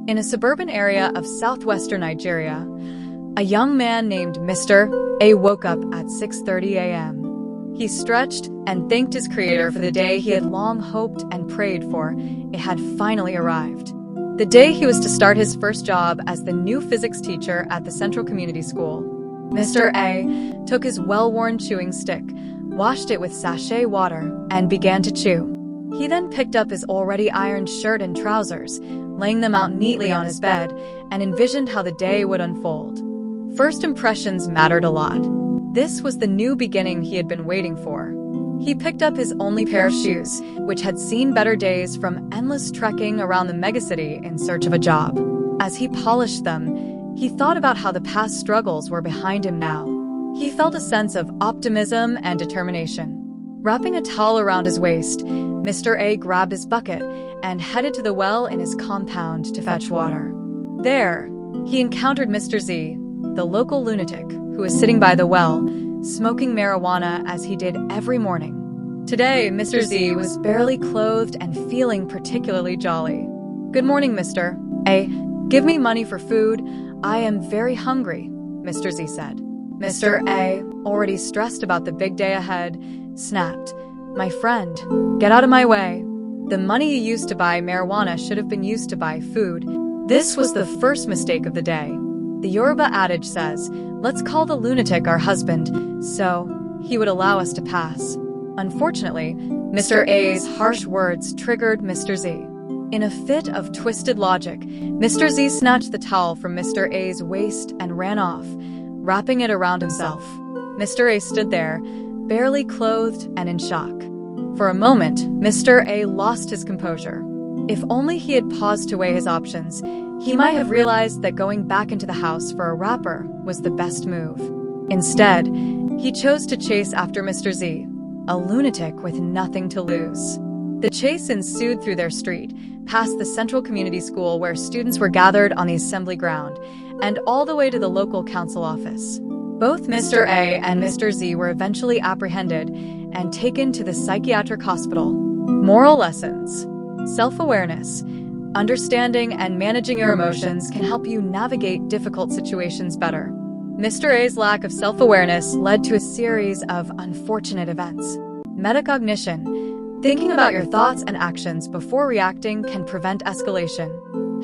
In a suburban area of southwestern Nigeria, a young man named Mr. A woke up at 6:30 a.m. He stretched and thanked his creator for the day he had long hoped and prayed for. It had finally arrived. The day he was to start his first job as the new physics teacher at the Central Community School. Mr. A took his well-worn chewing stick, washed it with sachet water, and began to chew. He then picked up his already ironed shirt and trousers, laying them out neatly on his bed, and envisioned how the day would unfold. First impressions mattered a lot. This was the new beginning he had been waiting for. He picked up his only pair of shoes, which had seen better days from endless trekking around the megacity in search of a job. As he polished them, he thought about how the past struggles were behind him now. He felt a sense of optimism and determination. Wrapping a towel around his waist, Mr. A grabbed his bucket and headed to the well in his compound to fetch water. There, he encountered Mr. Z, the local lunatic who was sitting by the well, smoking marijuana as he did every morning. Today, Mr. Z was barely clothed and feeling particularly jolly. "Good morning, Mr. A. Give me money for food. I am very hungry," Mr. Z said. Mr. A, already stressed about the big day ahead, snapped, "My friend, get out of my way. The money you used to buy marijuana should have been used to buy food." This was the first mistake of the day. The Yoruba adage says, "Let's call the lunatic our husband, so he would allow us to pass." Unfortunately, Mr. A's harsh words triggered Mr. Z. In a fit of twisted logic, Mr. Z snatched the towel from Mr. A's waist and ran off, wrapping it around himself. Mr. A stood there, barely clothed and in shock. For a moment, Mr. A lost his composure. If only he had paused to weigh his options, he might have realized that going back into the house for a wrapper was the best move. Instead, he chose to chase after Mr. Z, a lunatic with nothing to lose. The chase ensued through their street, past the Central Community School where students were gathered on the assembly ground, and all the way to the local council office. Both Mr. A and Mr. Z were eventually apprehended and taken to the psychiatric hospital. Moral lessons. Self-awareness. Understanding and managing your emotions can help you navigate difficult situations better. Mr. A's lack of self-awareness led to a series of unfortunate events. Metacognition. Thinking about your thoughts and actions before reacting can prevent escalation.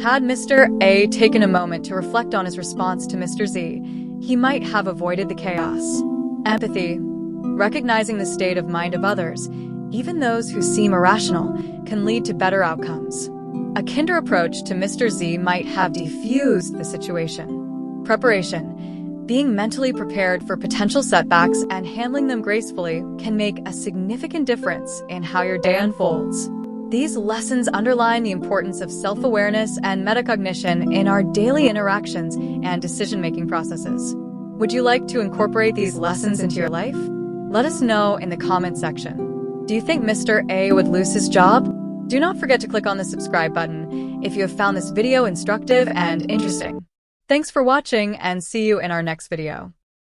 Had Mr. A taken a moment to reflect on his response to Mr. Z, he might have avoided the chaos. Empathy. Recognizing the state of mind of others, even those who seem irrational, can lead to better outcomes. A kinder approach to Mr. Z might have defused the situation. Preparation. Being mentally prepared for potential setbacks and handling them gracefully can make a significant difference in how your day unfolds. These lessons underline the importance of self-awareness and metacognition in our daily interactions and decision-making processes. Would you like to incorporate these lessons into your life? Let us know in the comment section. Do you think Mr. A would lose his job? Do not forget to click on the subscribe button if you have found this video instructive and interesting. Thanks for watching, and see you in our next video.